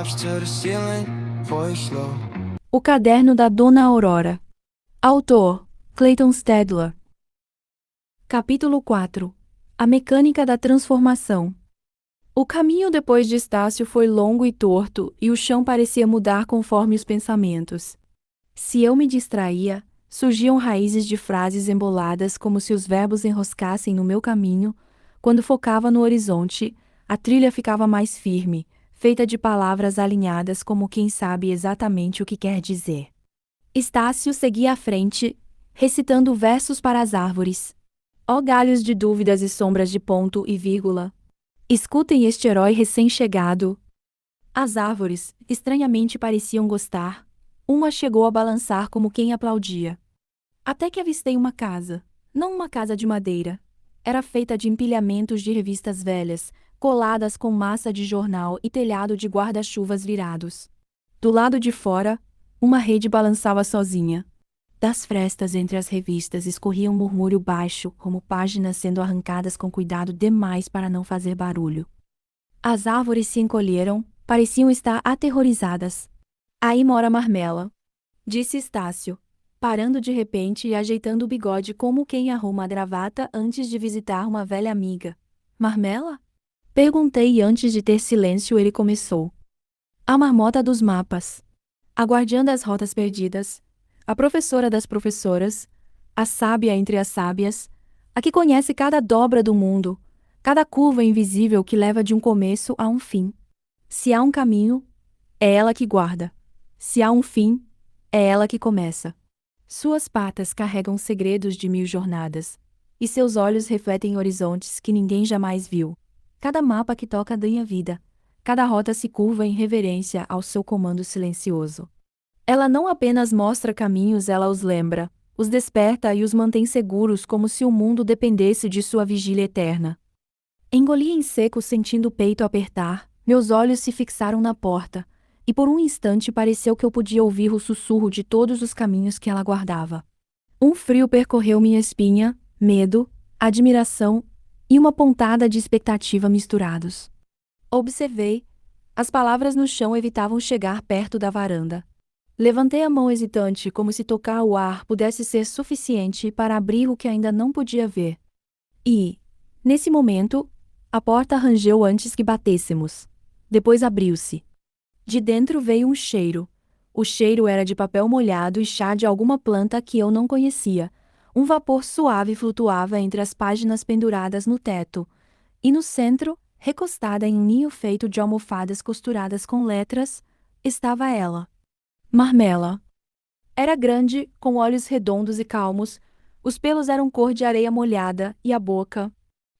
drops to the ceiling before you slow. O Caderno da Dona Aurora. Autor: Clayton Stedler. Capítulo 4. A mecânica da transformação. O caminho depois de Estácio foi longo e torto, e o chão parecia mudar conforme os pensamentos. Se eu me distraía, surgiam raízes de frases emboladas como se os verbos enroscassem no meu caminho. Quando focava no horizonte, a trilha ficava mais firme, feita de palavras alinhadas como quem sabe exatamente o que quer dizer. Estácio seguia à frente, recitando versos para as árvores. Ó galhos de dúvidas e sombras de ponto e vírgula! Escutem este herói recém-chegado. As árvores, estranhamente, pareciam gostar. Uma chegou a balançar como quem aplaudia. Até que avistei uma casa. Não uma casa de madeira. Era feita de empilhamentos de revistas velhas, coladas com massa de jornal e telhado de guarda-chuvas virados. Do lado de fora, uma rede balançava sozinha. Das frestas entre as revistas escorria um murmúrio baixo, como páginas sendo arrancadas com cuidado demais para não fazer barulho. As árvores se encolheram, pareciam estar aterrorizadas. Aí mora Marmela, disse Estácio, parando de repente e ajeitando o bigode como quem arruma a gravata antes de visitar uma velha amiga. Marmela? Perguntei e antes de ter silêncio ele começou. A marmota dos mapas. A guardiã das rotas perdidas. A professora das professoras, a sábia entre as sábias, a que conhece cada dobra do mundo, cada curva invisível que leva de um começo a um fim. Se há um caminho, é ela que guarda. Se há um fim, é ela que começa. Suas patas carregam segredos de 1000 jornadas, e seus olhos refletem horizontes que ninguém jamais viu. Cada mapa que toca ganha vida, cada rota se curva em reverência ao seu comando silencioso. Ela não apenas mostra caminhos, ela os lembra, os desperta e os mantém seguros como se o mundo dependesse de sua vigília eterna. Engoli em seco sentindo o peito apertar, meus olhos se fixaram na porta, e por um instante pareceu que eu podia ouvir o sussurro de todos os caminhos que ela guardava. Um frio percorreu minha espinha, medo, admiração e uma pontada de expectativa misturados. Observei. As palavras no chão evitavam chegar perto da varanda. Levantei a mão hesitante como se tocar o ar pudesse ser suficiente para abrir o que ainda não podia ver. E, nesse momento, a porta rangeu antes que batêssemos. Depois abriu-se. De dentro veio um cheiro. O cheiro era de papel molhado e chá de alguma planta que eu não conhecia. Um vapor suave flutuava entre as páginas penduradas no teto. E no centro, recostada em um ninho feito de almofadas costuradas com letras, estava ela. Marmela. Era grande, com olhos redondos e calmos, os pelos eram cor de areia molhada e a boca.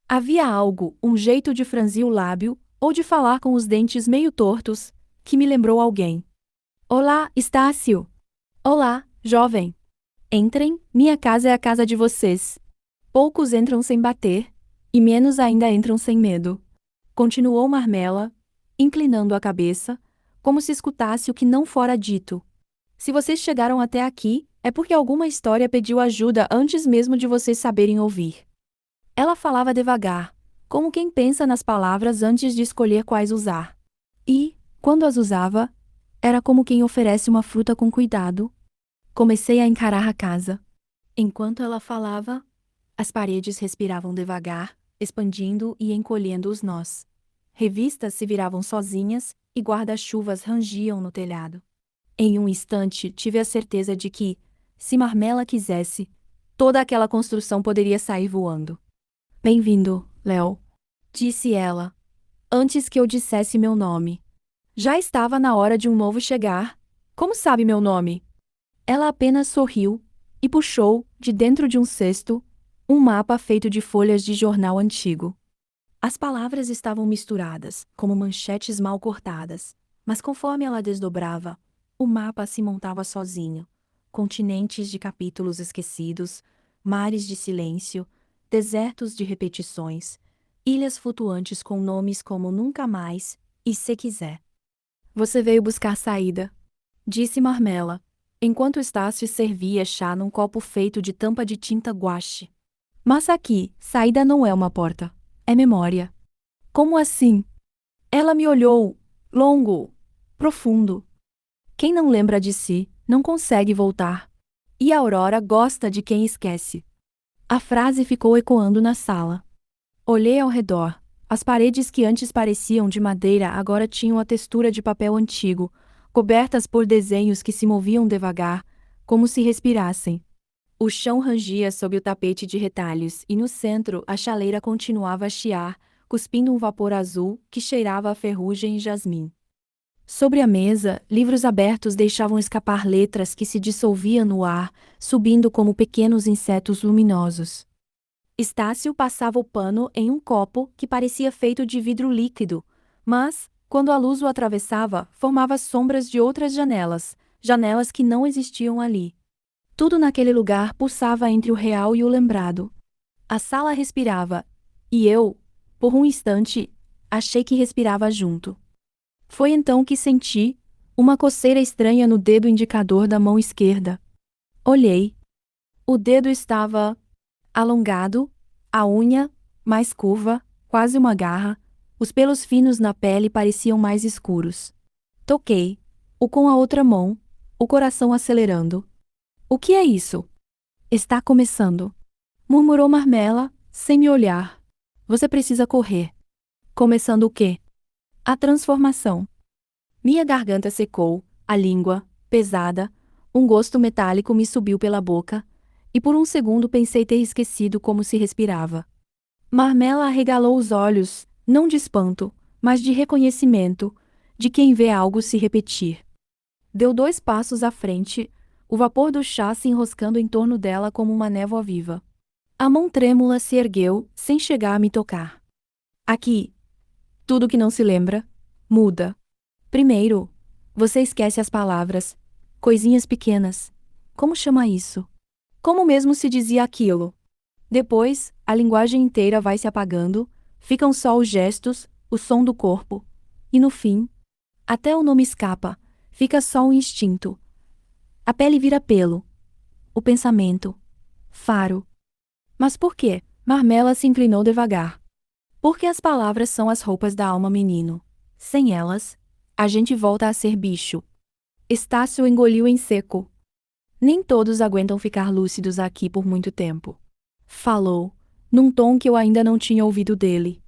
Havia algo, um jeito de franzir o lábio, ou de falar com os dentes meio tortos, que me lembrou alguém. Olá, Estácio. Olá, jovem. Entrem, minha casa é a casa de vocês. Poucos entram sem bater, e menos ainda entram sem medo. Continuou Marmela, inclinando a cabeça, como se escutasse o que não fora dito. Se vocês chegaram até aqui, é porque alguma história pediu ajuda antes mesmo de vocês saberem ouvir. Ela falava devagar, como quem pensa nas palavras antes de escolher quais usar. E, quando as usava, era como quem oferece uma fruta com cuidado. Comecei a encarar a casa. Enquanto ela falava, as paredes respiravam devagar, expandindo e encolhendo os nós. Revistas se viravam sozinhas e guarda-chuvas rangiam no telhado. Em um instante, tive a certeza de que, se Marmela quisesse, toda aquela construção poderia sair voando. Bem-vindo, Léo, disse ela, antes que eu dissesse meu nome. Já estava na hora de um novo chegar. Como sabe meu nome? Ela apenas sorriu e puxou, de dentro de um cesto, um mapa feito de folhas de jornal antigo. As palavras estavam misturadas, como manchetes mal cortadas, mas conforme ela desdobrava, o mapa se montava sozinho. Continentes de capítulos esquecidos, mares de silêncio, desertos de repetições, ilhas flutuantes com nomes como Nunca Mais e Se Quiser. Você veio buscar saída, disse Marmela, enquanto Estácio servia chá num copo feito de tampa de tinta guache. Mas aqui, saída não é uma porta, é memória. Como assim? Ela me olhou, longo, profundo. Quem não lembra de si, não consegue voltar. E a Aurora gosta de quem esquece. A frase ficou ecoando na sala. Olhei ao redor. As paredes que antes pareciam de madeira agora tinham a textura de papel antigo, cobertas por desenhos que se moviam devagar, como se respirassem. O chão rangia sob o tapete de retalhos e no centro a chaleira continuava a chiar, cuspindo um vapor azul que cheirava a ferrugem e jasmim. Sobre a mesa, livros abertos deixavam escapar letras que se dissolviam no ar, subindo como pequenos insetos luminosos. Estácio passava o pano em um copo que parecia feito de vidro líquido, mas, quando a luz o atravessava, formava sombras de outras janelas, janelas que não existiam ali. Tudo naquele lugar pulsava entre o real e o lembrado. A sala respirava, e eu, por um instante, achei que respirava junto. Foi então que senti uma coceira estranha no dedo indicador da mão esquerda. Olhei. O dedo estava alongado, a unha mais curva, quase uma garra, os pelos finos na pele pareciam mais escuros. Toquei-o com a outra mão, o coração acelerando. O que é isso? Está começando, murmurou Marmela, sem me olhar. Você precisa correr. Começando o quê? A transformação. Minha garganta secou, a língua, pesada, um gosto metálico me subiu pela boca, e por um segundo pensei ter esquecido como se respirava. Marmela arregalou os olhos, não de espanto, mas de reconhecimento, de quem vê algo se repetir. Deu 2 passos à frente, o vapor do chá se enroscando em torno dela como uma névoa viva. A mão trêmula se ergueu, sem chegar a me tocar. Aqui. Tudo que não se lembra, muda. Primeiro, você esquece as palavras, coisinhas pequenas. Como chama isso? Como mesmo se dizia aquilo? Depois, a linguagem inteira vai se apagando, ficam só os gestos, o som do corpo. E no fim, até o nome escapa, fica só um instinto. A pele vira pelo. O pensamento. Faro. Mas por quê? Marmela se inclinou devagar. Porque as palavras são as roupas da alma menino. Sem elas, a gente volta a ser bicho. Estácio engoliu em seco. Nem todos aguentam ficar lúcidos aqui por muito tempo. Falou, num tom que eu ainda não tinha ouvido dele.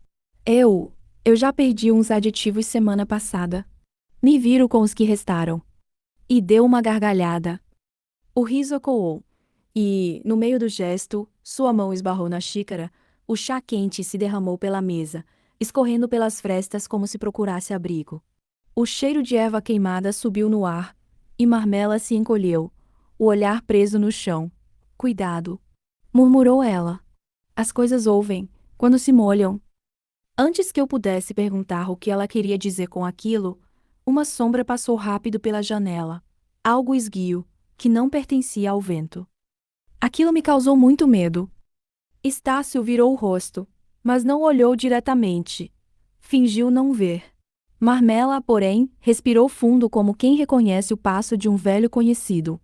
Eu já perdi uns adjetivos semana passada. Me viro com os que restaram. E deu uma gargalhada. O riso ecoou. E, no meio do gesto, sua mão esbarrou na xícara, o chá quente se derramou pela mesa, escorrendo pelas frestas como se procurasse abrigo. O cheiro de erva queimada subiu no ar, e Marmela se encolheu, o olhar preso no chão. Cuidado, murmurou ela. As coisas ouvem, quando se molham. Antes que eu pudesse perguntar o que ela queria dizer com aquilo, uma sombra passou rápido pela janela. Algo esguio, que não pertencia ao vento. Aquilo me causou muito medo. Estácio virou o rosto, mas não olhou diretamente. Fingiu não ver. Marmela, porém, respirou fundo como quem reconhece o passo de um velho conhecido.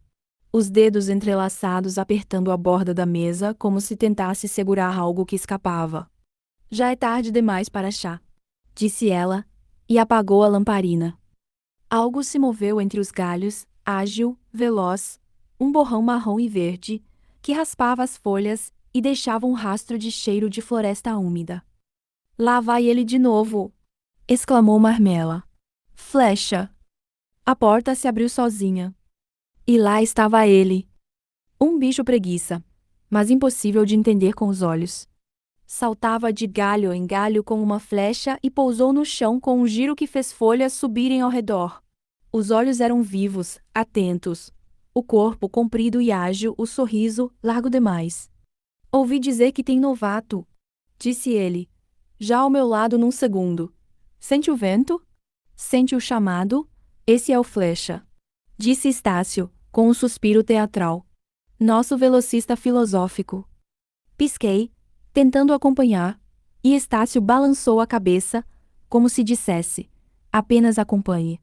Os dedos entrelaçados apertando a borda da mesa como se tentasse segurar algo que escapava. Já é tarde demais para chá, disse ela, e apagou a lamparina. Algo se moveu entre os galhos, ágil, veloz, um borrão marrom e verde, que raspava as folhas e deixava um rastro de cheiro de floresta úmida. Lá vai ele de novo! Exclamou Marmela. Flecha! A porta se abriu sozinha. E lá estava ele. Um bicho preguiça, mas impossível de entender com os olhos. Saltava de galho em galho com uma flecha e pousou no chão com um giro que fez folhas subirem ao redor. Os olhos eram vivos, atentos. O corpo comprido e ágil, o sorriso largo demais. Ouvi dizer que tem novato, disse ele, já ao meu lado num segundo. Sente o vento? Sente o chamado? Esse é o Flecha, disse Estácio, com um suspiro teatral. Nosso velocista filosófico. Pisquei, tentando acompanhar, e Estácio balançou a cabeça, como se dissesse: apenas acompanhe.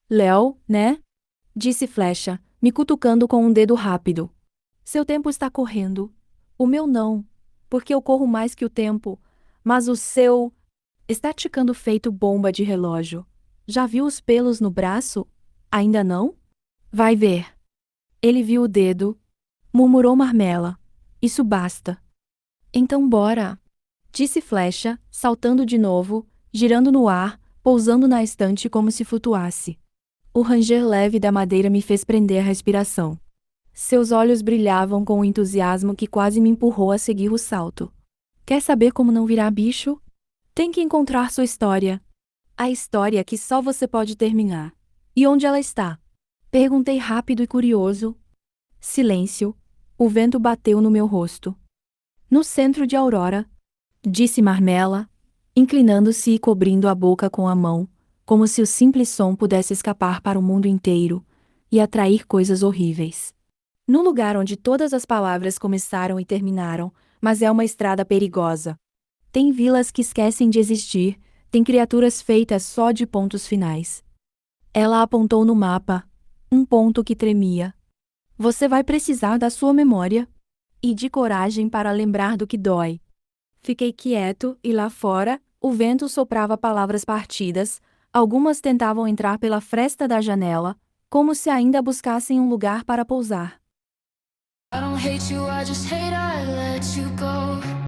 Léo, né? Disse Flecha, me cutucando com um dedo rápido. Seu tempo está correndo. O meu não, porque eu corro mais que o tempo, mas o seu está ticando feito bomba de relógio. Já viu os pelos no braço? Ainda não? Vai ver. Ele viu o dedo, murmurou Marmela. Isso basta. Então bora, disse Flecha, saltando de novo, girando no ar, pousando na estante como se flutuasse. O ranger leve da madeira me fez prender a respiração. Seus olhos brilhavam com um entusiasmo que quase me empurrou a seguir o salto. Quer saber como não virar bicho? Tem que encontrar sua história. A história que só você pode terminar. E onde ela está? Perguntei rápido e curioso. Silêncio. O vento bateu no meu rosto. No centro de Aurora, disse Marmela, inclinando-se e cobrindo a boca com a mão, como se o simples som pudesse escapar para o mundo inteiro e atrair coisas horríveis. No lugar onde todas as palavras começaram e terminaram, mas é uma estrada perigosa. Tem vilas que esquecem de existir, tem criaturas feitas só de pontos finais. Ela apontou no mapa, um ponto que tremia. Você vai precisar da sua memória e de coragem para lembrar do que dói. Fiquei quieto e lá fora, o vento soprava palavras partidas, algumas tentavam entrar pela fresta da janela, como se ainda buscassem um lugar para pousar. I don't hate you, I just hate I let you go.